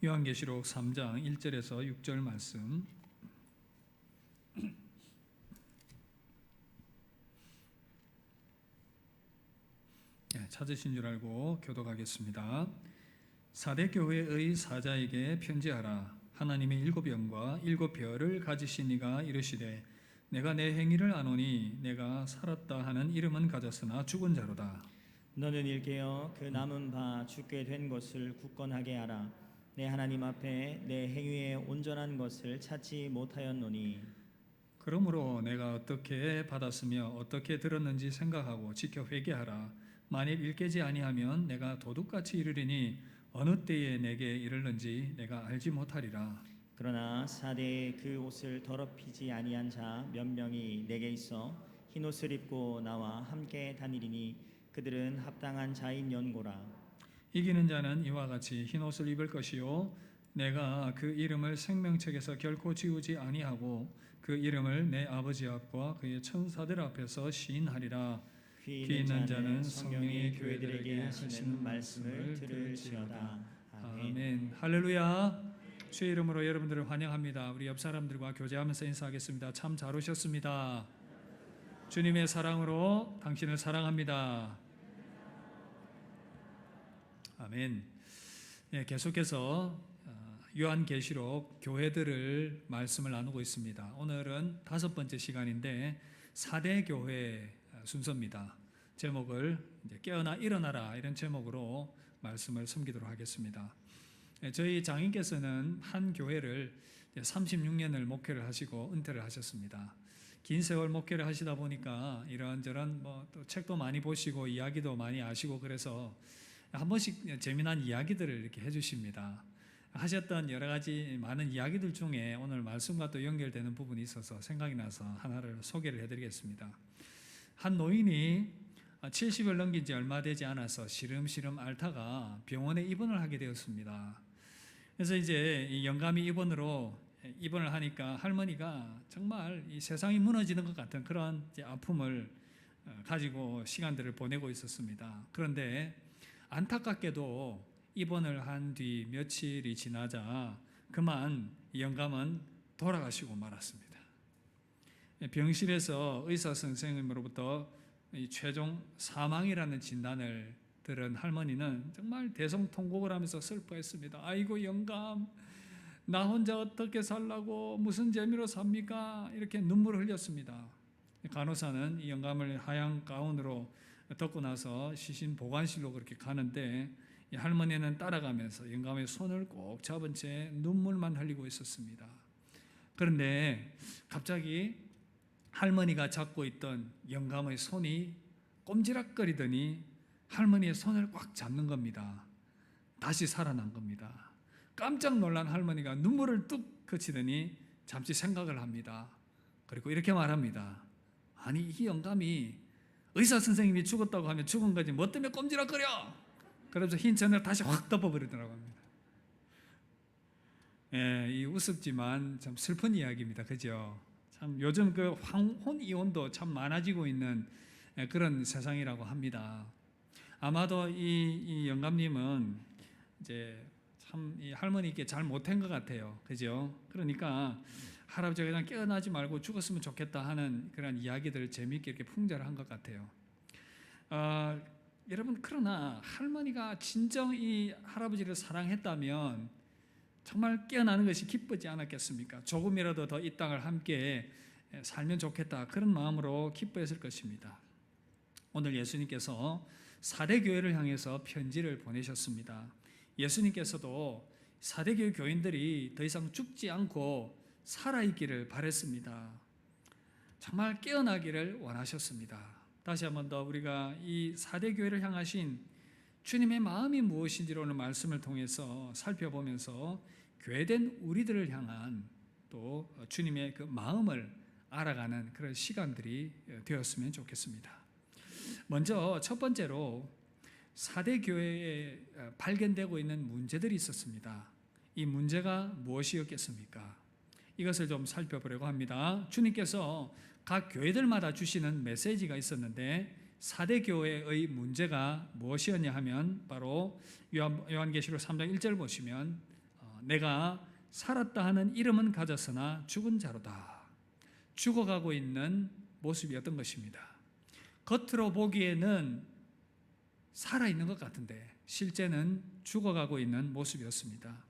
요한계시록 3장 1절에서 6절 말씀 찾으신 줄 알고 교독하겠습니다. 사대 교회의 사자에게 편지하라. 하나님의 일곱 영과 일곱 별을 가지신 이가 이르시되 내가 내 행위를 아노니 내가 살았다 하는 이름은 가졌으나 죽은 자로다. 너는 일깨어 그 남은 바 죽게 된 것을 굳건하게 하라. 내 하나님 앞에 내 행위에 온전한 것을 찾지 못하였노니 그러므로 내가 어떻게 받았으며 어떻게 들었는지 생각하고 지켜 회개하라. 만일 일깨지 아니하면 내가 도둑같이 이르리니 어느 때에 내게 이르는지 내가 알지 못하리라. 그러나 사대에 그 옷을 더럽히지 아니한 자 몇 명이 내게 있어 흰 옷을 입고 나와 함께 다니리니 그들은 합당한 자인 연고라. 이기는 자는 이와 같이 흰 옷을 입을 것이요 내가 그 이름을 생명책에서 결코 지우지 아니하고 그 이름을 내 아버지 앞과 그의 천사들 앞에서 시인하리라. 귀 귀 있는 있는 자는 성령이 교회들에게 하시는 말씀을 들을지어다. 아멘. 할렐루야. 주의 이름으로 여러분들을 환영합니다. 우리 옆 사람들과 교제하면서 인사하겠습니다. 참 잘 오셨습니다. 주님의 사랑으로 당신을 사랑합니다. 아멘. 계속해서 요한계시록 교회들을 말씀을 나누고 있습니다. 오늘은 5번째 시간인데 4대 교회 순서입니다. 제목을 깨어나 일어나라 이런 제목으로 말씀을 섬기도록 하겠습니다. 저희 장인께서는 한 교회를 36년을 목회를 하시고 은퇴를 하셨습니다. 긴 세월 목회를 하시다 보니까 이런저런 또 책도 많이 보시고 이야기도 많이 아시고 그래서 한 번씩 재미난 이야기들을 이렇게 해주십니다. 하셨던 여러 가지 많은 이야기들 중에 오늘 말씀과 또 연결되는 부분이 있어서 생각이 나서 하나를 소개를 해드리겠습니다. 한 노인이 70을 넘긴 지 얼마 되지 않아서 시름시름 앓다가 병원에 입원을 하게 되었습니다. 그래서 이제 이 영감이 입원을 하니까 할머니가 정말 이 세상이 무너지는 것 같은 그런 아픔을 가지고 시간들을 보내고 있었습니다. 그런데 안타깝게도 입원을 한 뒤 며칠이 지나자 그만 영감은 돌아가시고 말았습니다. 병실에서 의사 선생님으로부터 최종 사망이라는 진단을 들은 할머니는 정말 대성통곡을 하면서 슬퍼했습니다. 아이고 영감, 나 혼자 어떻게 살라고 무슨 재미로 삽니까? 이렇게 눈물을 흘렸습니다. 간호사는 이 영감을 하얀 가운으로 덮고 나서 시신 보관실로 그렇게 가는데 이 할머니는 따라가면서 영감의 손을 꼭 잡은 채 눈물만 흘리고 있었습니다. 그런데 갑자기 할머니가 잡고 있던 영감의 손이 꼼지락거리더니 할머니의 손을 꽉 잡는 겁니다. 다시 살아난 겁니다. 깜짝 놀란 할머니가 눈물을 뚝 그치더니 잠시 생각을 합니다. 그리고 이렇게 말합니다. 아니 이 영감이 의사 선생님이 죽었다고 하면 죽은 거지 뭐 때문에 꼼지락거려? 그래서 흰 천을 다시 확 덮어버리더라고 합니다. 이 우습지만 참 슬픈 이야기입니다. 그죠? 참 요즘 그 황혼 이혼도 참 많아지고 있는 그런 세상이라고 합니다. 아마도 이 영감님은 이제 참 이 할머니께 잘 못한 것 같아요. 그죠? 그러니까 할아버지가 그냥 깨어나지 말고 죽었으면 좋겠다 하는 그런 이야기들을 재미있게 이렇게 풍자를 한 것 같아요. 여러분 그러나 할머니가 진정 이 할아버지를 사랑했다면 정말 깨어나는 것이 기쁘지 않았겠습니까? 조금이라도 더 이 땅을 함께 살면 좋겠다 그런 마음으로 기뻐했을 것입니다. 오늘 예수님께서 4대 교회를 향해서 편지를 보내셨습니다. 예수님께서도 4대 교회 교인들이 더 이상 죽지 않고 살아있기를 바랬습니다. 정말 깨어나기를 원하셨습니다. 다시 한 번 더 우리가 이 4대 교회를 향하신 주님의 마음이 무엇인지를 오늘 말씀을 통해서 살펴보면서 교회된 우리들을 향한 또 주님의 그 마음을 알아가는 그런 시간들이 되었으면 좋겠습니다. 먼저 첫 번째로 4대 교회에 발견되고 있는 문제들이 있었습니다. 이 문제가 무엇이었겠습니까? 이것을 좀 살펴보려고 합니다. 주님께서 각 교회들마다 주시는 메시지가 있었는데 4대 교회의 문제가 무엇이었냐 하면 바로 요한계시록 3장 1절 보시면 내가 살았다 하는 이름은 가졌으나 죽은 자로다. 죽어가고 있는 모습이었던 것입니다. 겉으로 보기에는 살아있는 것 같은데 실제는 죽어가고 있는 모습이었습니다.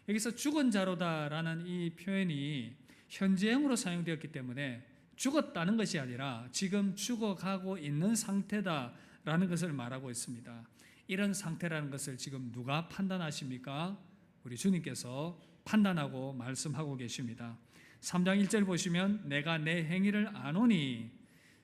여기서 죽은 자로다라는 이 표현이 현재형으로 사용되었기 때문에 죽었다는 것이 아니라 지금 죽어가고 있는 상태다라는 것을 말하고 있습니다. 이런 상태라는 것을 지금 누가 판단하십니까? 우리 주님께서 판단하고 말씀하고 계십니다. 3장 1절 보시면 내가 내 행위를 아노니,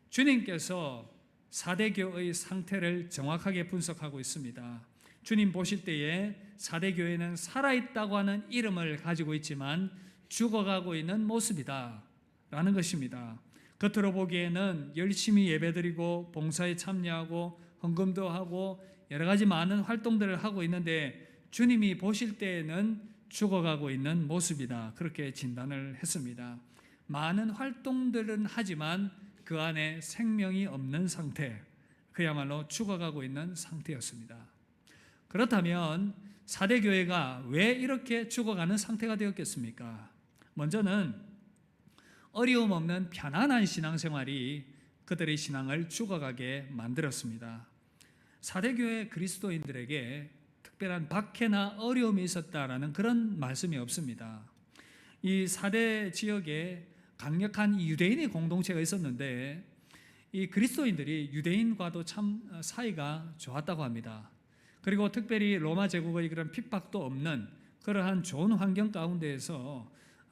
주님께서 사대교의 상태를 정확하게 분석하고 있습니다. 주님 보실 때에 사대교회는 살아있다고 하는 이름을 가지고 있지만 죽어가고 있는 모습이다 라는 것입니다. 겉으로 보기에는 열심히 예배드리고 봉사에 참여하고 헌금도 하고 여러 가지 많은 활동들을 하고 있는데 주님이 보실 때에는 죽어가고 있는 모습이다, 그렇게 진단을 했습니다. 많은 활동들은 하지만 그 안에 생명이 없는 상태, 그야말로 죽어가고 있는 상태였습니다. 그렇다면 사대교회가 왜 이렇게 죽어가는 상태가 되었겠습니까? 먼저는 어려움 없는 편안한 신앙생활이 그들의 신앙을 죽어가게 만들었습니다. 사대교회 그리스도인들에게 특별한 박해나 어려움이 있었다라는 그런 말씀이 없습니다. 이 사대 지역에 강력한 유대인의 공동체가 있었는데 이 그리스도인들이 유대인과도 참 사이가 좋았다고 합니다. 그리고 특별히 로마 제국의 그런 핍박도 없는 그러한 좋은 환경 가운데에서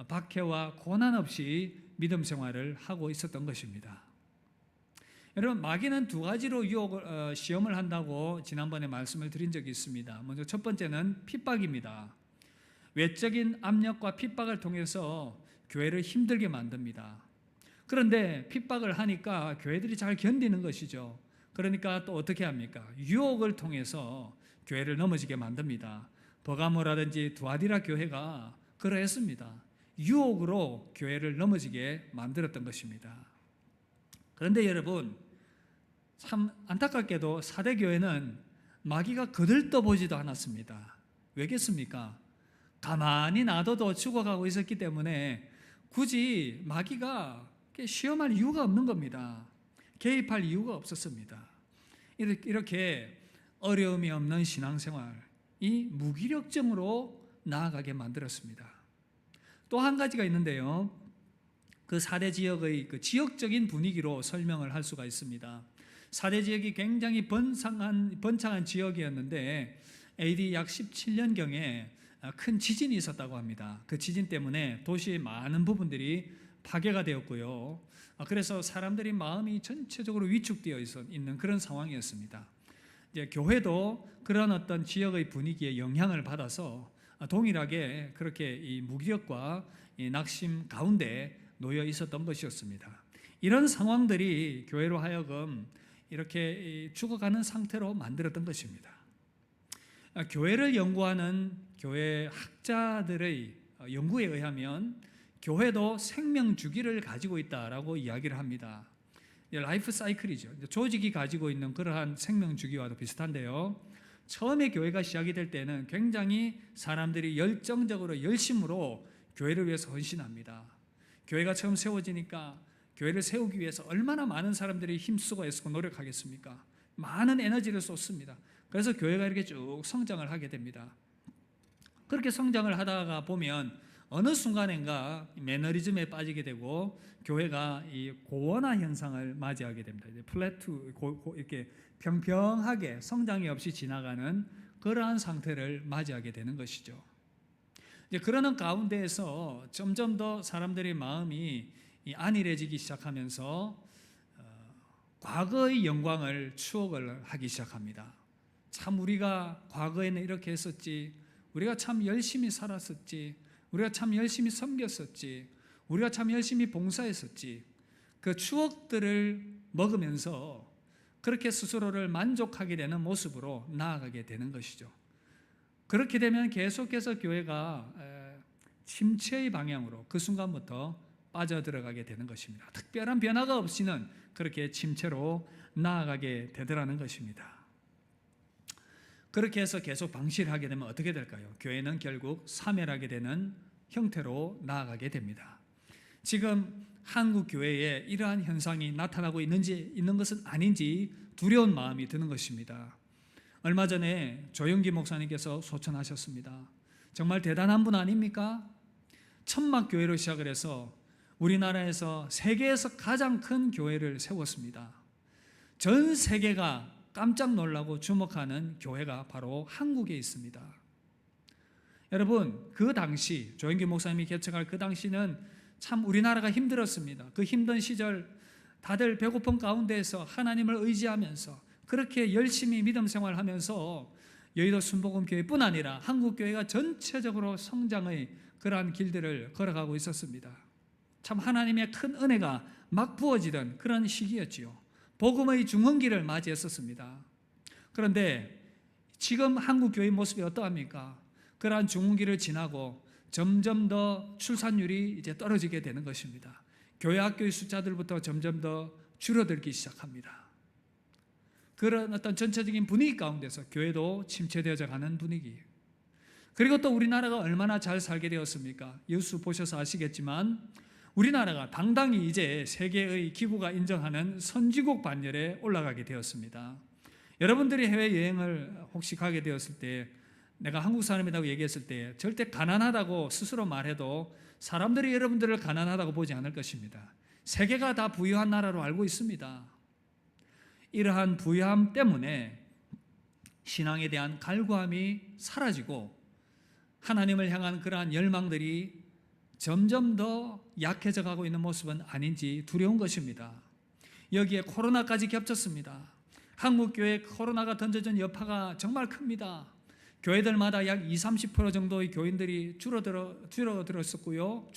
박해와 고난 없이 믿음 생활을 하고 있었던 것입니다. 여러분, 마귀는 두 가지로 시험을 한다고 지난번에 말씀을 드린 적이 있습니다. 먼저 첫 번째는 핍박입니다. 외적인 압력과 핍박을 통해서 교회를 힘들게 만듭니다. 그런데 핍박을 하니까 교회들이 잘 견디는 것이죠. 그러니까 또 어떻게 합니까? 유혹을 통해서 교회를 넘어지게 만듭니다. 버가모라든지 두아디라 교회가 그러했습니다. 유혹으로 교회를 넘어지게 만들었던 것입니다. 그런데 여러분, 참 안타깝게도 사대교회는 마귀가 거들떠보지도 않았습니다. 왜겠습니까? 가만히 놔둬도 죽어가고 있었기 때문에 굳이 마귀가 시험할 이유가 없는 겁니다. 개입할 이유가 없었습니다. 이렇게 어려움이 없는 신앙생활이 무기력증으로 나아가게 만들었습니다. 또 한 가지가 있는데요, 그 사대 지역의 그 지역적인 분위기로 설명을 할 수가 있습니다. 사대 지역이 굉장히 번창한 지역이었는데 AD 약 17년경에 큰 지진이 있었다고 합니다. 그 지진 때문에 도시의 많은 부분들이 파괴가 되었고요. 그래서 사람들이 마음이 전체적으로 위축되어 있는 그런 상황이었습니다. 이제 교회도 그런 어떤 지역의 분위기에 영향을 받아서 동일하게 그렇게 이 무기력과 이 낙심 가운데 놓여 있었던 것이었습니다. 이런 상황들이 교회로 하여금 이렇게 죽어가는 상태로 만들었던 것입니다. 교회를 연구하는 교회 학자들의 연구에 의하면 교회도 생명 주기를 가지고 있다라고 이야기를 합니다. 라이프 사이클이죠. 조직이 가지고 있는 그러한 생명 주기와도 비슷한데요. 처음에 교회가 시작이 될 때는 굉장히 사람들이 열정적으로 열심으로 교회를 위해서 헌신합니다. 교회가 처음 세워지니까 교회를 세우기 위해서 얼마나 많은 사람들이 힘쓰고 애쓰고 노력하겠습니까? 많은 에너지를 쏟습니다. 그래서 교회가 이렇게 쭉 성장을 하게 됩니다. 그렇게 성장을 하다가 보면 어느 순간인가 매너리즘에 빠지게 되고 교회가 이 고원화 현상을 맞이하게 됩니다. 이제 플래투 이렇게 평평하게 성장이 없이 지나가는 그러한 상태를 맞이하게 되는 것이죠. 이제 그러는 가운데에서 점점 더 사람들의 마음이 안일해지기 시작하면서 과거의 영광을 추억을 하기 시작합니다. 참 우리가 과거에는 이렇게 했었지, 우리가 참 열심히 살았었지, 우리가 참 열심히 섬겼었지, 우리가 참 열심히 봉사했었지, 그 추억들을 먹으면서 그렇게 스스로를 만족하게 되는 모습으로 나아가게 되는 것이죠. 그렇게 되면 계속해서 교회가 침체의 방향으로 그 순간부터 빠져들어가게 되는 것입니다. 특별한 변화가 없이는 그렇게 침체로 나아가게 되더라는 것입니다. 그렇게 해서 계속 방치를 하게 되면 어떻게 될까요? 교회는 결국 사멸하게 되는 형태로 나아가게 됩니다. 지금 한국 교회에 이러한 현상이 나타나고 있는 것은 아닌지 두려운 마음이 드는 것입니다. 얼마 전에 조영기 목사님께서 소천하셨습니다. 정말 대단한 분 아닙니까? 천막 교회로 시작을 해서 우리나라에서 세계에서 가장 큰 교회를 세웠습니다. 전 세계가 깜짝 놀라고 주목하는 교회가 바로 한국에 있습니다. 여러분, 그 당시 조영기 목사님이 개척할 그 당시는 참 우리나라가 힘들었습니다. 그 힘든 시절 다들 배고픈 가운데에서 하나님을 의지하면서 그렇게 열심히 믿음 생활하면서 여의도 순복음교회뿐 아니라 한국교회가 전체적으로 성장의 그러한 길들을 걸어가고 있었습니다. 참 하나님의 큰 은혜가 막 부어지던 그런 시기였지요. 복음의 중흥기를 맞이했었습니다. 그런데 지금 한국교회의 모습이 어떠합니까? 그러한 중흥기를 지나고 점점 더 출산율이 이제 떨어지게 되는 것입니다. 교회 학교의 숫자들부터 점점 더 줄어들기 시작합니다. 그런 어떤 전체적인 분위기 가운데서 교회도 침체되어져 가는 분위기. 그리고 또 우리나라가 얼마나 잘 살게 되었습니까? 뉴스 보셔서 아시겠지만 우리나라가 당당히 이제 세계의 기구가 인정하는 선진국 반열에 올라가게 되었습니다. 여러분들이 해외여행을 혹시 가게 되었을 때 내가 한국 사람이라고 얘기했을 때 절대 가난하다고 스스로 말해도 사람들이 여러분들을 가난하다고 보지 않을 것입니다. 세계가 다 부유한 나라로 알고 있습니다. 이러한 부유함 때문에 신앙에 대한 갈구함이 사라지고 하나님을 향한 그러한 열망들이 점점 더 약해져 가고 있는 모습은 아닌지 두려운 것입니다. 여기에 코로나까지 겹쳤습니다. 한국교회 코로나가 던져준 여파가 정말 큽니다. 교회들마다 약 20-30% 정도의 교인들이 줄어들었고요.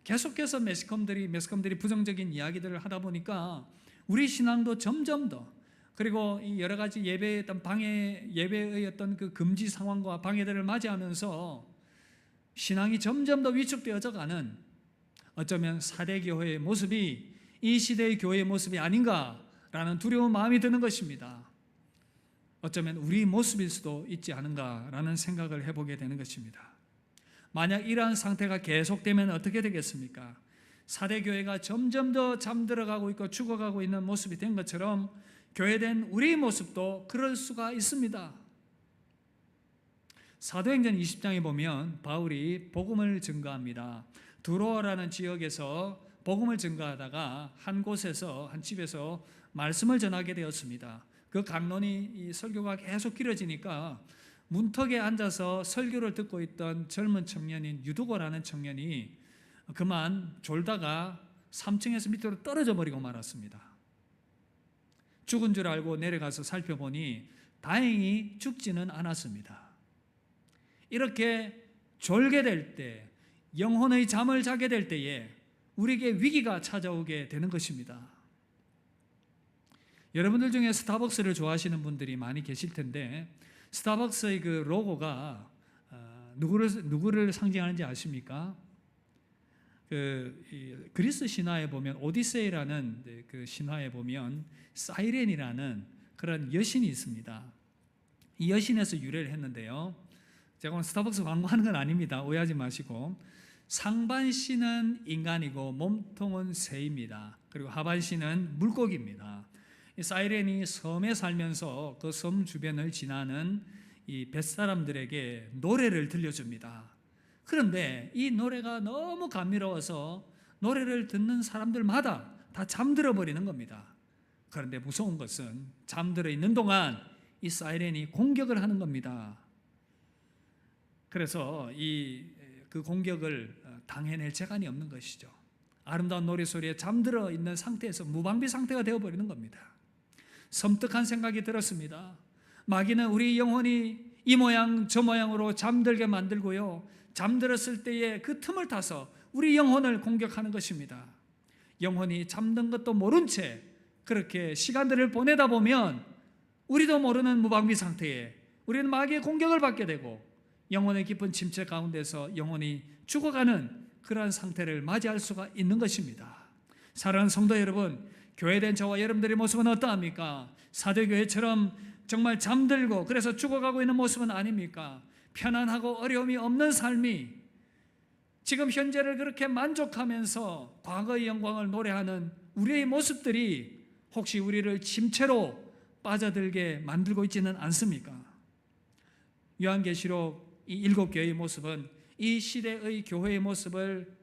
계속해서 매스컴들이 부정적인 이야기들을 하다 보니까 우리 신앙도 점점 더 그리고 이 여러 가지 예배의 어떤 그 금지 상황과 방해들을 맞이하면서 신앙이 점점 더 위축되어져 가는 어쩌면 4대 교회의 모습이 이 시대의 교회의 모습이 아닌가라는 두려운 마음이 드는 것입니다. 어쩌면 우리 모습일 수도 있지 않은가라는 생각을 해보게 되는 것입니다. 만약 이러한 상태가 계속되면 어떻게 되겠습니까? 4대 교회가 점점 더 잠들어가고 있고 죽어가고 있는 모습이 된 것처럼 교회된 우리 모습도 그럴 수가 있습니다. 사도행전 20장에 보면 바울이 복음을 증거합니다. 두로아라는 지역에서 복음을 증거하다가 한 집에서 말씀을 전하게 되었습니다. 그 강론이 이 설교가 계속 길어지니까 문턱에 앉아서 설교를 듣고 있던 젊은 청년인 유두고라는 청년이 그만 졸다가 3층에서 밑으로 떨어져 버리고 말았습니다. 죽은 줄 알고 내려가서 살펴보니 다행히 죽지는 않았습니다. 이렇게 졸게 될 때, 영혼의 잠을 자게 될 때에 우리에게 위기가 찾아오게 되는 것입니다. 여러분들 중에 스타벅스를 좋아하시는 분들이 많이 계실 텐데 스타벅스의 그 로고가 누구를 상징하는지 아십니까? 그리스 신화에 보면 오디세이라는 그 신화에 보면 사이렌이라는 그런 여신이 있습니다. 이 여신에서 유래를 했는데요. 제가 오늘 스타벅스 광고하는 건 아닙니다. 오해하지 마시고 상반신은 인간이고 몸통은 새입니다. 그리고 하반신은 물고기입니다. 이 사이렌이 섬에 살면서 그 섬 주변을 지나는 이 뱃사람들에게 노래를 들려줍니다. 그런데 이 노래가 너무 감미로워서 노래를 듣는 사람들마다 다 잠들어 버리는 겁니다. 그런데 무서운 것은 잠들어 있는 동안 이 사이렌이 공격을 하는 겁니다. 그래서 그 공격을 당해낼 재간이 없는 것이죠. 아름다운 노래소리에 잠들어 있는 상태에서 무방비 상태가 되어버리는 겁니다. 섬뜩한 생각이 들었습니다. 마귀는 우리 영혼이 이 모양 저 모양으로 잠들게 만들고요. 잠들었을 때에 그 틈을 타서 우리 영혼을 공격하는 것입니다. 영혼이 잠든 것도 모른 채 그렇게 시간들을 보내다 보면 우리도 모르는 무방비 상태에 우리는 마귀의 공격을 받게 되고 영혼의 깊은 침체 가운데서 영혼이 죽어가는 그러한 상태를 맞이할 수가 있는 것입니다. 사랑하는 성도 여러분, 교회된 저와 여러분들의 모습은 어떠합니까? 사도교회처럼 정말 잠들고 그래서 죽어가고 있는 모습은 아닙니까? 편안하고 어려움이 없는 삶이 지금 현재를 그렇게 만족하면서 과거의 영광을 노래하는 우리의 모습들이 혹시 우리를 침체로 빠져들게 만들고 있지는 않습니까? 요한계시록 이 7교회의 모습은 이 시대의 교회의 모습을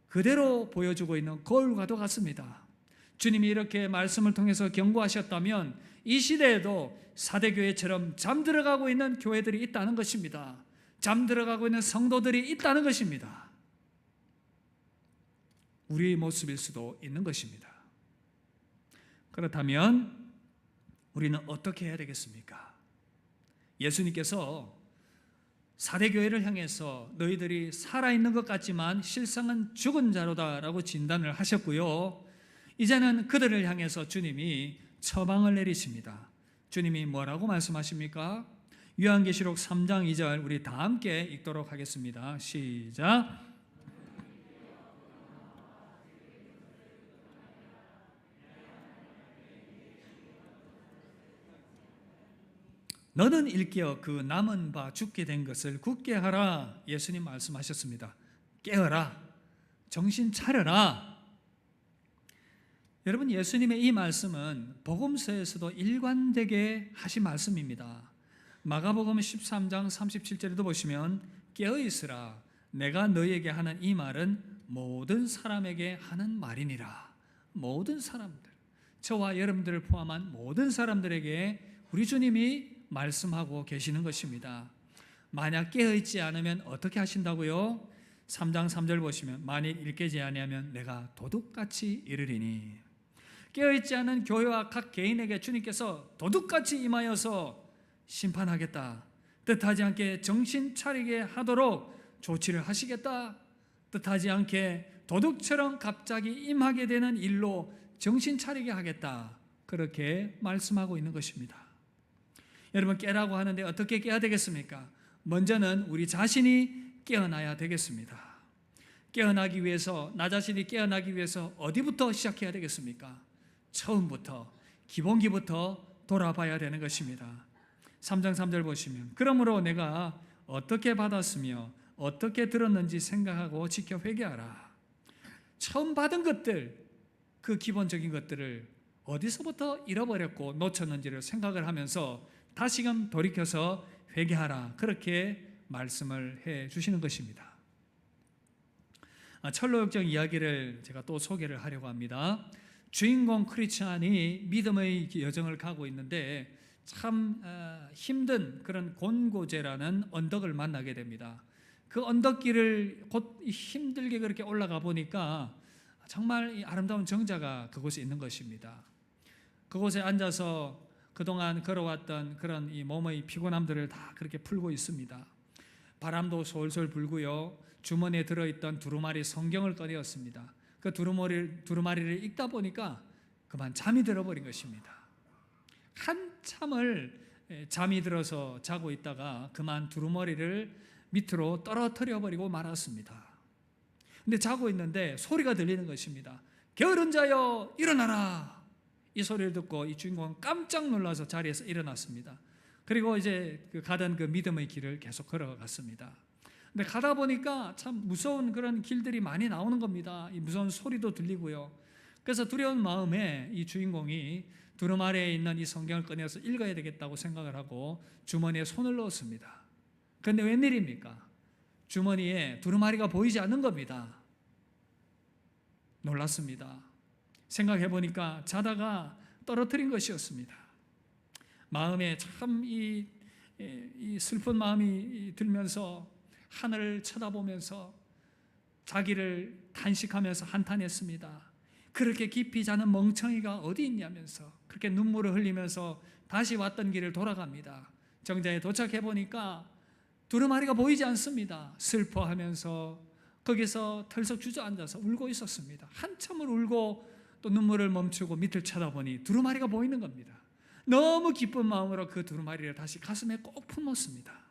그대로 보여주고 있는 거울과도 같습니다. 주님이 이렇게 말씀을 통해서 경고하셨다면 이 시대에도 사대교회처럼 잠들어가고 있는 교회들이 있다는 것입니다. 잠들어가고 있는 성도들이 있다는 것입니다. 우리의 모습일 수도 있는 것입니다. 그렇다면 우리는 어떻게 해야 되겠습니까? 예수님께서 사대교회를 향해서 너희들이 살아있는 것 같지만 실상은 죽은 자로다라고 진단을 하셨고요. 이제는 그들을 향해서 주님이 처방을 내리십니다. 주님이 뭐라고 말씀하십니까? 요한계시록 3장 2절 우리 다 함께 읽도록 하겠습니다. 시작. 너는 일깨어 그 남은 바 죽게 된 것을 굳게 하라. 예수님 말씀하셨습니다. 깨어라. 정신 차려라. 여러분, 예수님의 이 말씀은 복음서에서도 일관되게 하신 말씀입니다. 마가복음 13장 37절에도 보시면 깨어 있으라. 내가 너희에게 하는 이 말은 모든 사람에게 하는 말이니라. 모든 사람들, 저와 여러분들을 포함한 모든 사람들에게 우리 주님이 말씀하고 계시는 것입니다. 만약 깨어있지 않으면 어떻게 하신다고요? 3장 3절 보시면 만일 일깨지 아니하면 내가 도둑같이 이르리니. 깨어있지 않은 교회와 각 개인에게 주님께서 도둑같이 임하여서 심판하겠다, 뜻하지 않게 정신 차리게 하도록 조치를 하시겠다, 뜻하지 않게 도둑처럼 갑자기 임하게 되는 일로 정신 차리게 하겠다, 그렇게 말씀하고 있는 것입니다. 여러분, 깨라고 하는데 어떻게 깨야 되겠습니까? 먼저는 우리 자신이 깨어나야 되겠습니다. 깨어나기 위해서, 나 자신이 깨어나기 위해서 어디부터 시작해야 되겠습니까? 처음부터, 기본기부터 돌아봐야 되는 것입니다. 3장 3절 보시면 그러므로 내가 어떻게 받았으며 어떻게 들었는지 생각하고 지켜 회개하라. 처음 받은 것들, 그 기본적인 것들을 어디서부터 잃어버렸고 놓쳤는지를 생각을 하면서 다시금 돌이켜서 회개하라, 그렇게 말씀을 해 주시는 것입니다. 철로역정 이야기를 제가 또 소개를 하려고 합니다. 주인공 크리스찬이 믿음의 여정을 가고 있는데 참 힘든 그런 곤고제라는 언덕을 만나게 됩니다. 그 언덕길을 곧 힘들게 그렇게 올라가 보니까 정말 아름다운 정자가 그곳에 있는 것입니다. 그곳에 앉아서 그동안 걸어왔던 그런 이 몸의 피곤함들을 다 그렇게 풀고 있습니다. 바람도 솔솔 불고요. 주머니에 들어있던 두루마리 성경을 꺼내었습니다. 그 두루마리를 읽다 보니까 그만 잠이 들어버린 것입니다. 한참을 잠이 들어서 자고 있다가 그만 두루마리를 밑으로 떨어뜨려 버리고 말았습니다. 근데 자고 있는데 소리가 들리는 것입니다. 게으른 자여 일어나라. 이 소리를 듣고 이 주인공은 깜짝 놀라서 자리에서 일어났습니다. 그리고 이제 가던 그 믿음의 길을 계속 걸어갔습니다. 근데 가다 보니까 참 무서운 그런 길들이 많이 나오는 겁니다. 이 무서운 소리도 들리고요. 그래서 두려운 마음에 이 주인공이 두루마리에 있는 이 성경을 꺼내서 읽어야 되겠다고 생각을 하고 주머니에 손을 넣었습니다. 그런데 웬일입니까? 주머니에 두루마리가 보이지 않는 겁니다. 놀랐습니다. 생각해 보니까 자다가 떨어뜨린 것이었습니다. 마음에 참 이 슬픈 마음이 들면서 하늘을 쳐다보면서 자기를 탄식하면서 한탄했습니다. 그렇게 깊이 자는 멍청이가 어디 있냐면서 그렇게 눈물을 흘리면서 다시 왔던 길을 돌아갑니다. 정자에 도착해 보니까 두루마리가 보이지 않습니다. 슬퍼하면서 거기서 털썩 주저앉아서 울고 있었습니다. 한참을 울고 또 눈물을 멈추고 밑을 쳐다보니 두루마리가 보이는 겁니다. 너무 기쁜 마음으로 그 두루마리를 다시 가슴에 꼭 품었습니다.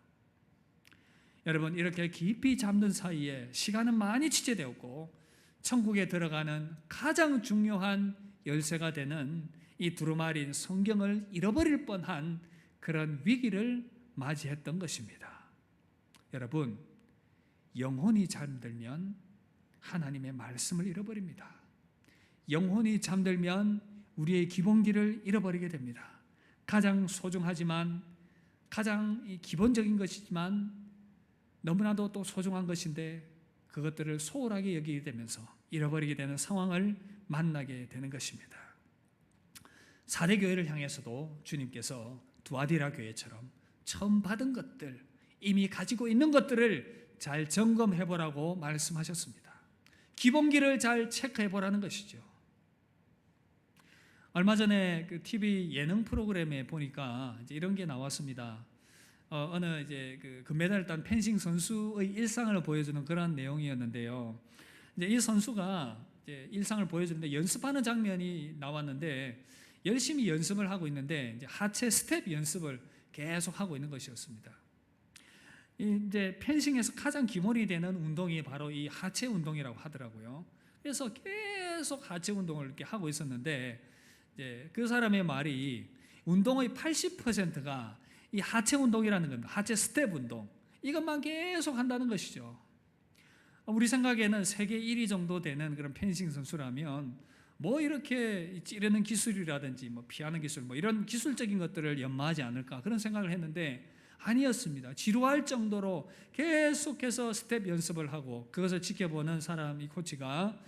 여러분, 이렇게 깊이 잠든 사이에 시간은 많이 지체되었고 천국에 들어가는 가장 중요한 열쇠가 되는 이 두루마리인 성경을 잃어버릴 뻔한 그런 위기를 맞이했던 것입니다. 여러분, 영혼이 잠들면 하나님의 말씀을 잃어버립니다. 영혼이 잠들면 우리의 기본기를 잃어버리게 됩니다. 가장 소중하지만 가장 기본적인 것이지만 너무나도 또 소중한 것인데 그것들을 소홀하게 여기게 되면서 잃어버리게 되는 상황을 만나게 되는 것입니다. 4대 교회를 향해서도 주님께서 두아디라 교회처럼 처음 받은 것들, 이미 가지고 있는 것들을 잘 점검해 보라고 말씀하셨습니다. 기본기를 잘 체크해 보라는 것이죠. 얼마 전에 그 TV 예능 프로그램에 보니까 이제 이런 게 나왔습니다. 어느 이제 그 금메달을 딴 펜싱 선수의 일상을 보여주는 그런 내용이었는데요. 이제 이 선수가 이제 일상을 보여주는데 연습하는 장면이 나왔는데 열심히 연습을 하고 있는데 이제 하체 스텝 연습을 계속 하고 있는 것이었습니다. 이제 펜싱에서 가장 기본이 되는 운동이 바로 이 하체 운동이라고 하더라고요. 그래서 계속 하체 운동을 이렇게 하고 있었는데 이제 그 사람의 말이 운동의 80%가 이 하체 운동이라는 겁니다. 하체 스텝 운동. 이것만 계속 한다는 것이죠. 우리 생각에는 세계 1위 정도 되는 그런 펜싱 선수라면 뭐 이렇게 찌르는 기술이라든지 뭐 피하는 기술 뭐 이런 기술적인 것들을 연마하지 않을까 그런 생각을 했는데 아니었습니다. 지루할 정도로 계속해서 스텝 연습을 하고 그것을 지켜보는 사람, 이 코치가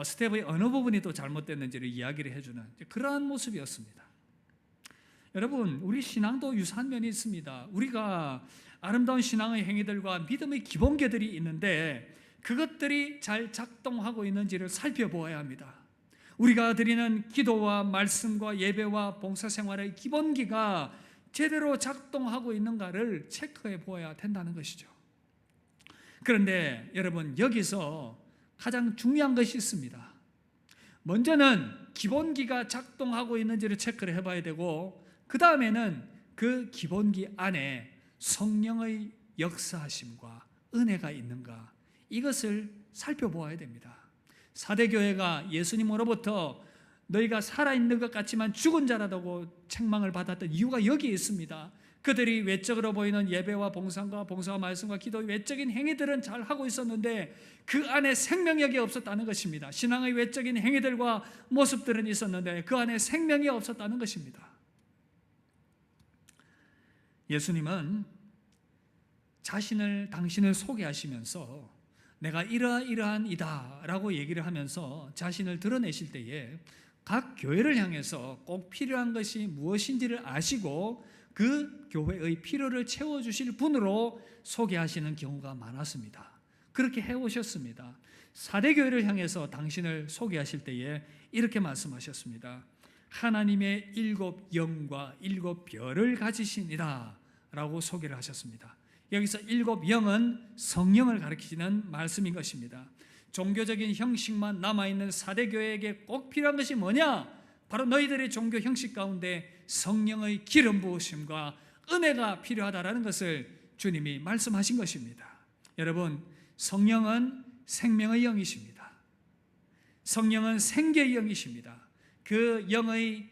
스텝의 어느 부분이 또 잘못됐는지를 이야기를 해주는 그러한 모습이었습니다. 여러분, 우리 신앙도 유사한 면이 있습니다. 우리가 아름다운 신앙의 행위들과 믿음의 기본계들이 있는데 그것들이 잘 작동하고 있는지를 살펴보아야 합니다. 우리가 드리는 기도와 말씀과 예배와 봉사생활의 기본기가 제대로 작동하고 있는가를 체크해 보아야 된다는 것이죠. 그런데 여러분, 여기서 가장 중요한 것이 있습니다. 먼저는 기본기가 작동하고 있는지를 체크를 해봐야 되고 그 다음에는 그 기본기 안에 성령의 역사하심과 은혜가 있는가 이것을 살펴보아야 됩니다. 4대 교회가 예수님으로부터 너희가 살아있는 것 같지만 죽은 자라고 책망을 받았던 이유가 여기에 있습니다. 그들이 외적으로 보이는 예배와 봉사와 말씀과 기도의 외적인 행위들은 잘 하고 있었는데 그 안에 생명력이 없었다는 것입니다. 신앙의 외적인 행위들과 모습들은 있었는데 그 안에 생명이 없었다는 것입니다. 예수님은 당신을 소개하시면서 내가 이러한 이다 라고 얘기를 하면서 자신을 드러내실 때에 각 교회를 향해서 꼭 필요한 것이 무엇인지를 아시고 그 교회의 필요를 채워주실 분으로 소개하시는 경우가 많았습니다. 그렇게 해오셨습니다. 4대 교회를 향해서 당신을 소개하실 때에 이렇게 말씀하셨습니다. 하나님의 7 영과 7 별을 가지시니라 라고 소개를 하셨습니다. 여기서 7 영은 성령을 가리키는 말씀인 것입니다. 종교적인 형식만 남아있는 4대 교회에게 꼭 필요한 것이 뭐냐? 바로 너희들의 종교 형식 가운데 성령의 기름 부으심과 은혜가 필요하다라는 것을 주님이 말씀하신 것입니다. 여러분, 성령은 생명의 영이십니다. 성령은 생계의 영이십니다. 그 영의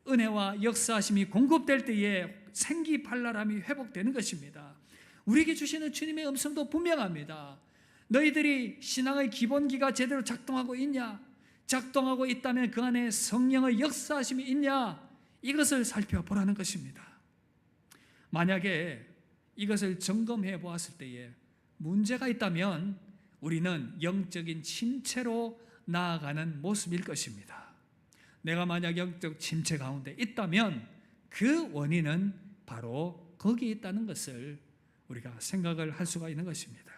은혜와 역사하심이 공급될 때에 생기발랄함이 회복되는 것입니다. 우리에게 주시는 주님의 음성도 분명합니다. 너희들이 신앙의 기본기가 제대로 작동하고 있냐? 작동하고 있다면 그 안에 성령의 역사하심이 있냐? 이것을 살펴보라는 것입니다. 만약에 이것을 점검해 보았을 때에 문제가 있다면 우리는 영적인 침체로 나아가는 모습일 것입니다. 내가 만약 영적 침체 가운데 있다면 그 원인은 바로 거기에 있다는 것을 우리가 생각을 할 수가 있는 것입니다.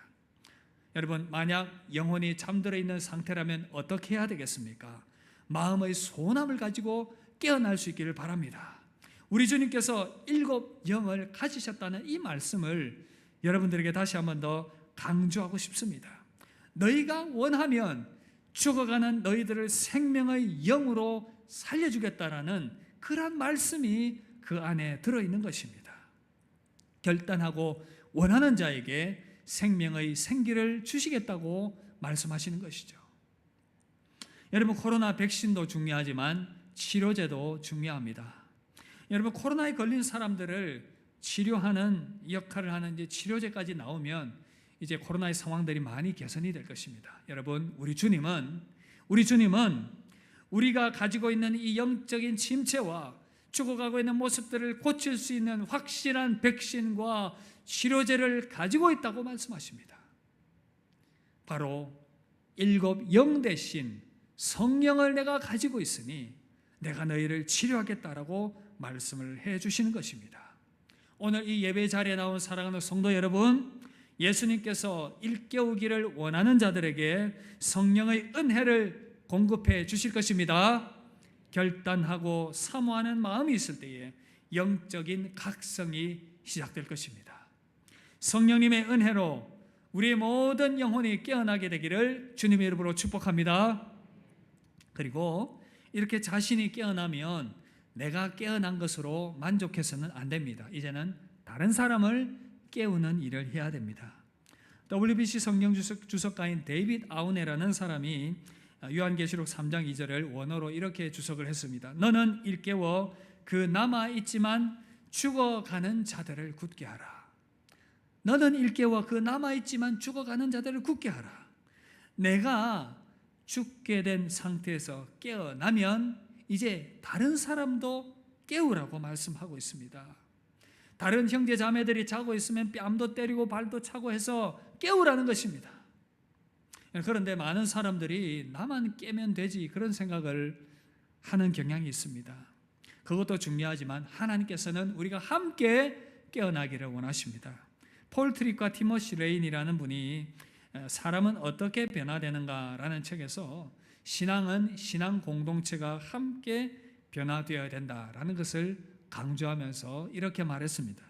여러분, 만약 영혼이 잠들어 있는 상태라면 어떻게 해야 되겠습니까? 마음의 소원함을 가지고 깨어날 수 있기를 바랍니다. 우리 주님께서 7 영을 가지셨다는 이 말씀을 여러분들에게 다시 한 번 더 강조하고 싶습니다. 너희가 원하면 죽어가는 너희들을 생명의 영으로 살려주겠다라는 그런 말씀이 그 안에 들어있는 것입니다. 결단하고 원하는 자에게 생명의 생기를 주시겠다고 말씀하시는 것이죠. 여러분, 코로나 백신도 중요하지만 치료제도 중요합니다. 여러분, 코로나에 걸린 사람들을 치료하는 역할을 하는 이제 치료제까지 나오면 이제 코로나의 상황들이 많이 개선이 될 것입니다. 여러분, 우리 주님은 우리가 가지고 있는 이 영적인 침체와 죽어가고 있는 모습들을 고칠 수 있는 확실한 백신과 치료제를 가지고 있다고 말씀하십니다. 바로 7 영 대신 성령을 내가 가지고 있으니 내가 너희를 치료하겠다라고 말씀을 해 주시는 것입니다. 오늘 이 예배 자리에 나온 사랑하는 성도 여러분, 예수님께서 일깨우기를 원하는 자들에게 성령의 은혜를 공급해 주실 것입니다. 결단하고 사모하는 마음이 있을 때에 영적인 각성이 시작될 것입니다. 성령님의 은혜로 우리의 모든 영혼이 깨어나게 되기를 주님의 이름으로 축복합니다. 그리고 이렇게 자신이 깨어나면 내가 깨어난 것으로 만족해서는 안 됩니다. 이제는 다른 사람을 깨우는 일을 해야 됩니다. WBC 성경 주석가인 데이빗 아우네라는 사람이 요한계시록 3장 2절을 원어로 이렇게 주석을 했습니다. 너는 일깨워 그 남아있지만 죽어가는 자들을 굳게 하라. 너는 일깨워 그 남아있지만 죽어가는 자들을 굳게 하라. 내가 죽게 된 상태에서 깨어나면 이제 다른 사람도 깨우라고 말씀하고 있습니다. 다른 형제 자매들이 자고 있으면 뺨도 때리고 발도 차고 해서 깨우라는 것입니다. 그런데 많은 사람들이 나만 깨면 되지 그런 생각을 하는 경향이 있습니다. 그것도 중요하지만 하나님께서는 우리가 함께 깨어나기를 원하십니다. 폴 트릭과 티모시 레인이라는 분이 사람은 어떻게 변화되는가라는 책에서 신앙은 신앙 공동체가 함께 변화되어야 된다라는 것을 강조하면서 이렇게 말했습니다.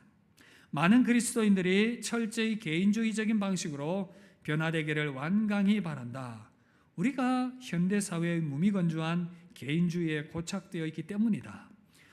많은 그리스도인들이 철저히 개인주의적인 방식으로 변화되기를 완강히 바란다. 우리가 현대사회의 무미건조한 개인주의에 고착되어 있기 때문이다.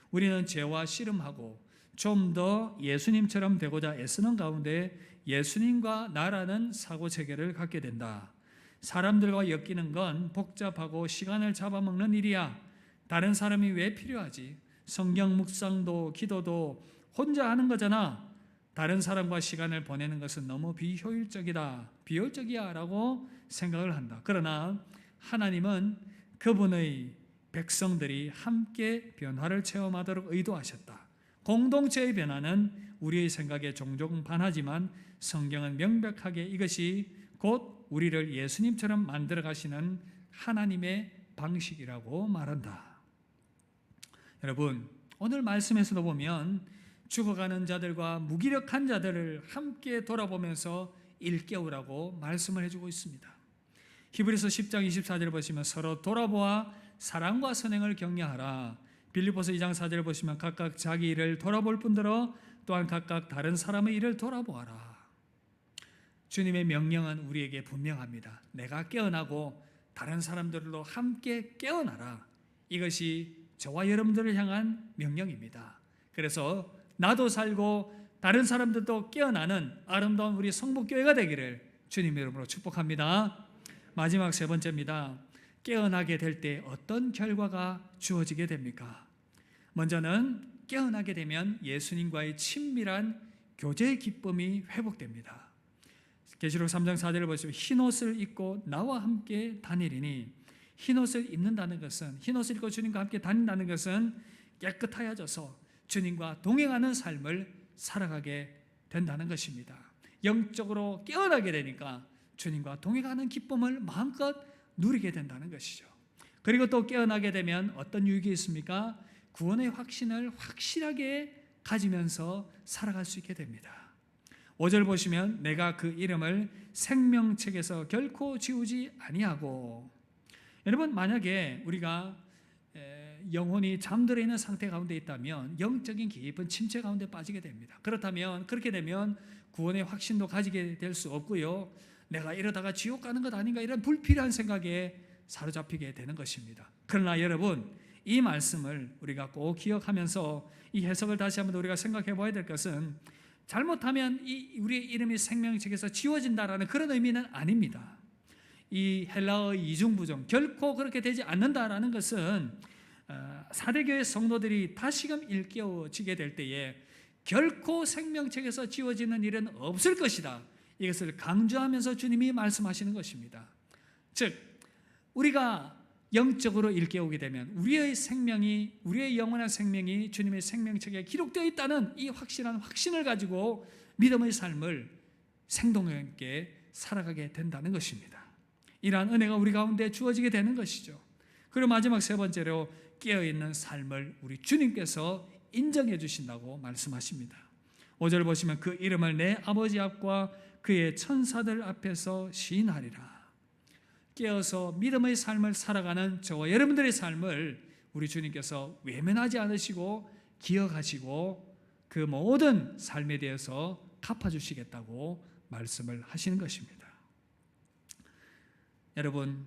우리는 죄와 씨름하고 좀 더 예수님처럼 되고자 애쓰는 가운데 예수님과 나라는 사고체계를 갖게 된다. 사람들과 엮이는 건 복잡하고 시간을 잡아먹는 일이야. 다른 사람이 왜 필요하지? 성경 묵상도 기도도 혼자 하는 거잖아. 다른 사람과 시간을 보내는 것은 너무 비효율적이야 라고 생각을 한다. 그러나 하나님은 그분의 백성들이 함께 변화를 체험하도록 의도하셨다. 공동체의 변화는 우리의 생각에 종종 반하지만 성경은 명백하게 이것이 곧 우리를 예수님처럼 만들어 가시는 하나님의 방식이라고 말한다. 여러분, 오늘 말씀에서도 보면 죽어가는 자들과 무기력한 자들을 함께 돌아보면서 일깨우라고 말씀을 해주고 있습니다. 히브리서 10장 24절을 보시면 서로 돌아보아 사랑과 선행을 격려하라. 빌립보서 2장 4절을 보시면 각각 자기 일을 돌아볼 뿐더러 또한 각각 다른 사람의 일을 돌아보아라. 주님의 명령은 우리에게 분명합니다. 내가 깨어나고 다른 사람들로 함께 깨어나라. 이것이 저와 여러분들을 향한 명령입니다. 그래서 나도 살고 다른 사람들도 깨어나는 아름다운 우리 성북교회가 되기를 주님의 이름으로 축복합니다. 마지막 세 번째입니다. 깨어나게 될 때 어떤 결과가 주어지게 됩니까? 먼저는 깨어나게 되면 예수님과의 친밀한 교제의 기쁨이 회복됩니다. 계시록 3장 4절을 보시면 흰옷을 입고 나와 함께 다니리니, 흰옷을 입는다는 것은, 흰옷을 입고 주님과 함께 다닌다는 것은 깨끗하여져서 주님과 동행하는 삶을 살아가게 된다는 것입니다. 영적으로 깨어나게 되니까 주님과 동행하는 기쁨을 마음껏 누리게 된다는 것이죠. 그리고 또 깨어나게 되면 어떤 유익이 있습니까? 구원의 확신을 확실하게 가지면서 살아갈 수 있게 됩니다. 5절 보시면 내가 그 이름을 생명책에서 결코 지우지 아니하고. 여러분, 만약에 우리가 영혼이 잠들어 있는 상태 가운데 있다면 영적인 깊은 침체 가운데 빠지게 됩니다. 그렇게 되면 구원의 확신도 가지게 될 수 없고요, 내가 이러다가 지옥 가는 것 아닌가 이런 불필요한 생각에 사로잡히게 되는 것입니다. 그러나 여러분, 이 말씀을 우리가 꼭 기억하면서 이 해석을 다시 한번 우리가 생각해 봐야 될 것은, 잘못하면 우리의 이름이 생명책에서 지워진다라는 그런 의미는 아닙니다. 이 헬라어의 이중부정, 결코 그렇게 되지 않는다라는 것은 사대교회 성도들이 다시금 일깨워지게 될 때에 결코 생명책에서 지워지는 일은 없을 것이다. 이것을 강조하면서 주님이 말씀하시는 것입니다. 즉 우리가 영적으로 일깨우게 되면 우리의 생명이, 우리의 영원한 생명이 주님의 생명책에 기록되어 있다는 이 확실한 확신을 가지고 믿음의 삶을 생동감 있게 살아가게 된다는 것입니다. 이러한 은혜가 우리 가운데 주어지게 되는 것이죠. 그리고 마지막 세 번째로 깨어있는 삶을 우리 주님께서 인정해 주신다고 말씀하십니다. 5절 보시면 그 이름을 내 아버지 앞과 그의 천사들 앞에서 시인하리라. 깨어서 믿음의 삶을 살아가는 저와 여러분들의 삶을 우리 주님께서 외면하지 않으시고 기억하시고 그 모든 삶에 대해서 갚아주시겠다고 말씀을 하시는 것입니다. 여러분,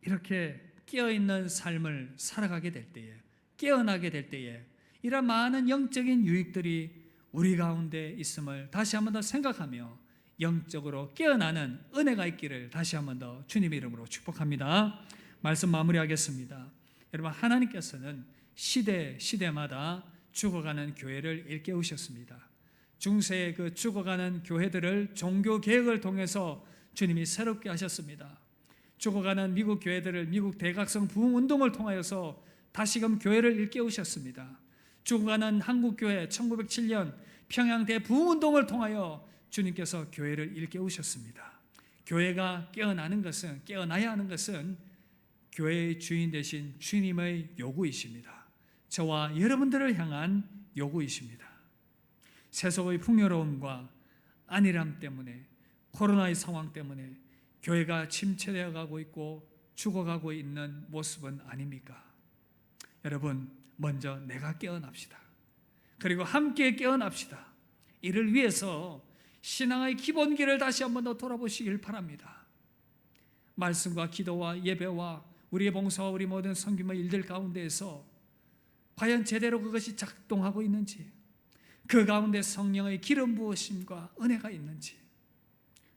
이렇게 깨어있는 삶을 살아가게 될 때에, 깨어나게 될 때에 이런 많은 영적인 유익들이 우리 가운데 있음을 다시 한번 더 생각하며 영적으로 깨어나는 은혜가 있기를 다시 한번 더 주님의 이름으로 축복합니다. 말씀 마무리하겠습니다. 여러분, 하나님께서는 시대마다 죽어가는 교회를 일깨우셨습니다. 중세의 그 죽어가는 교회들을 종교 개혁을 통해서 주님이 새롭게 하셨습니다. 죽어가는 미국 교회들을 미국 대각성 부흥 운동을 통하여서 다시금 교회를 일깨우셨습니다. 죽어가는 한국 교회 1907년 평양 대부흥 운동을 통하여 주님께서 교회를 일깨우셨습니다. 교회가 깨어나는 것은, 깨어나야 하는 것은 교회의 주인 되신 주님의 요구이십니다. 저와 여러분들을 향한 요구이십니다. 세속의 풍요로움과 안일함 때문에, 코로나의 상황 때문에 교회가 침체되어 가고 있고 죽어가고 있는 모습은 아닙니까? 여러분, 먼저 내가 깨어납시다. 그리고 함께 깨어납시다. 이를 위해서 신앙의 기본기를 다시 한번 더 돌아보시길 바랍니다. 말씀과 기도와 예배와 우리의 봉사와 우리 모든 섬김의 일들 가운데에서 과연 제대로 그것이 작동하고 있는지, 그 가운데 성령의 기름 부으심과 은혜가 있는지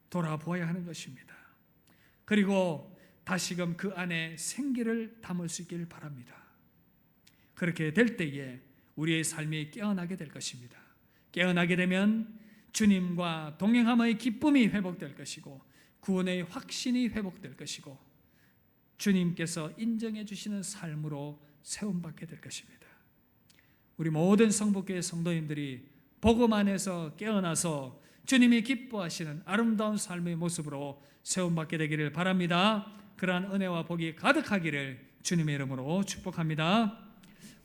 돌아보아야 하는 것입니다. 그리고 다시금 그 안에 생기를 담을 수 있기를 바랍니다. 그렇게 될 때에 우리의 삶이 깨어나게 될 것입니다. 깨어나게 되면 주님과 동행함의 기쁨이 회복될 것이고 구원의 확신이 회복될 것이고 주님께서 인정해 주시는 삶으로 세움받게 될 것입니다. 우리 모든 성북교회 성도님들이 복음 안에서 깨어나서 주님이 기뻐하시는 아름다운 삶의 모습으로 세움받게 되기를 바랍니다. 그러한 은혜와 복이 가득하기를 주님의 이름으로 축복합니다.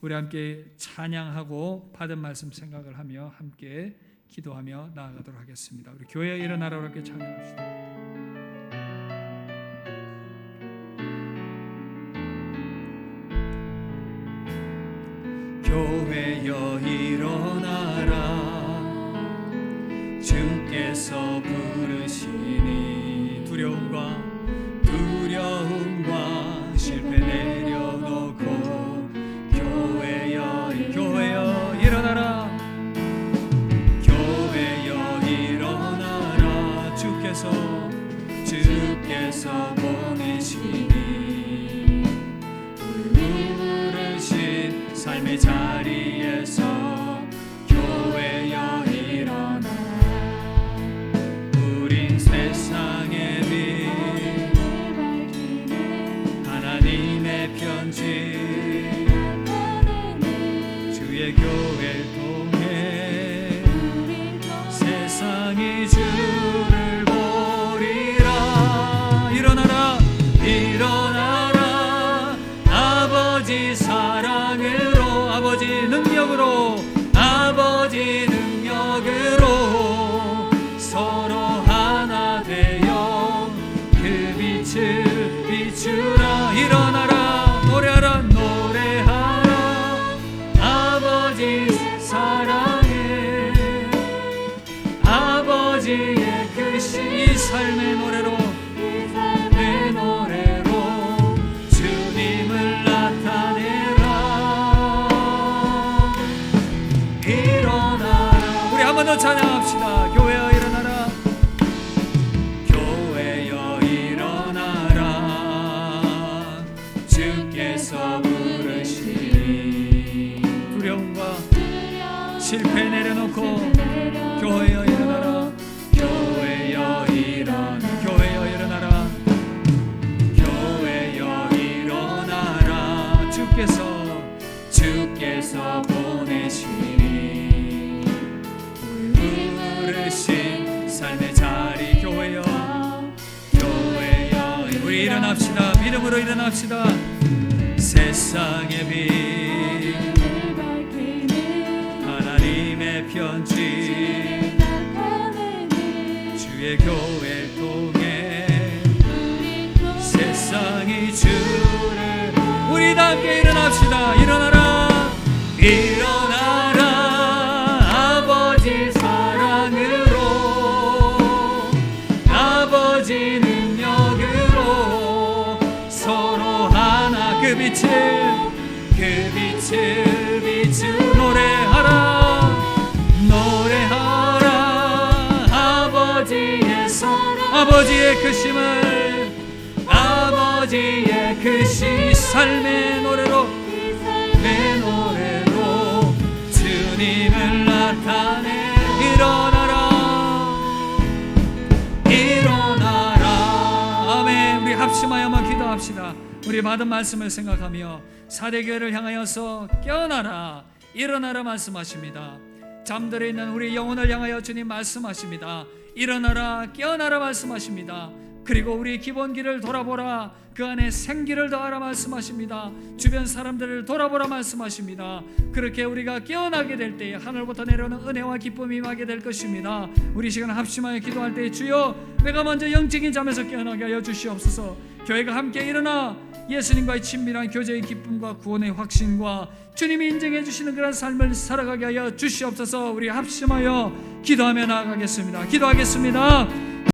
우리 함께 찬양하고 받은 말씀 생각을 하며 함께 기도하며 나아가도록 하겠습니다. 우리 교회에 일어나라 함께 찬양합시다. 교회여 일어나라 주께서 부르시니 두려움과 실패 내려놓고 교회여 일어나라 주께서 보내시니 부르신 삶의 자리에서 교회여 일어나 우린 세상의 빛 하나님의 편지 주의 교회를 통해 세상이 주를 보리라. 일어나라 아버지 사랑으로 아버지 능력으로 서로 하나 되어 그 빛을 비추라. 일어나라 노래하라 아버지 사랑에 아버지의 그 이 삶의 노래로 주님을 나타내라. 일어나라. 우리 한 번 더 찬양합시다. 교회여 일어나라 교회여 일어나라 주께서 부르시니 일어납시다. 믿음으로 일어납시다. 세상의 빛 하나님의 편지 주의 교회를 통해 세상이 주를 우리 다 함께 일어납시다. 일어나라 일어나라 아버지 사랑으로 아버지 능력으로 서로 하나 그 빛을 비추 노래하라 아버지의 크심을 아버지의 크신 삶의 노래로 내 노래로 주님을 나타내 일어나라 아멘. 우리 합심하여만 기도합시다. 우리 받은 말씀을 생각하며 사대교회를 향하여서 깨어나라 일어나라 말씀하십니다. 잠들어 있는 우리 영혼을 향하여 주님 말씀하십니다. 일어나라 깨어나라 말씀하십니다. 그리고 우리 기본기를 돌아보라 그 안에 생기를 더하라 말씀하십니다. 주변 사람들을 돌아보라 말씀하십니다. 그렇게 우리가 깨어나게 될 때에 하늘부터 내려오는 은혜와 기쁨이 임하게 될 것입니다. 우리 시간 합심하여 기도할 때 주여 내가 먼저 영적인 잠에서 깨어나게 하여 주시옵소서. 교회가 함께 일어나 예수님과의 친밀한 교제의 기쁨과 구원의 확신과 주님이 인정해 주시는 그런 삶을 살아가게 하여 주시옵소서. 우리 합심하여 기도하며 나아가겠습니다. 기도하겠습니다.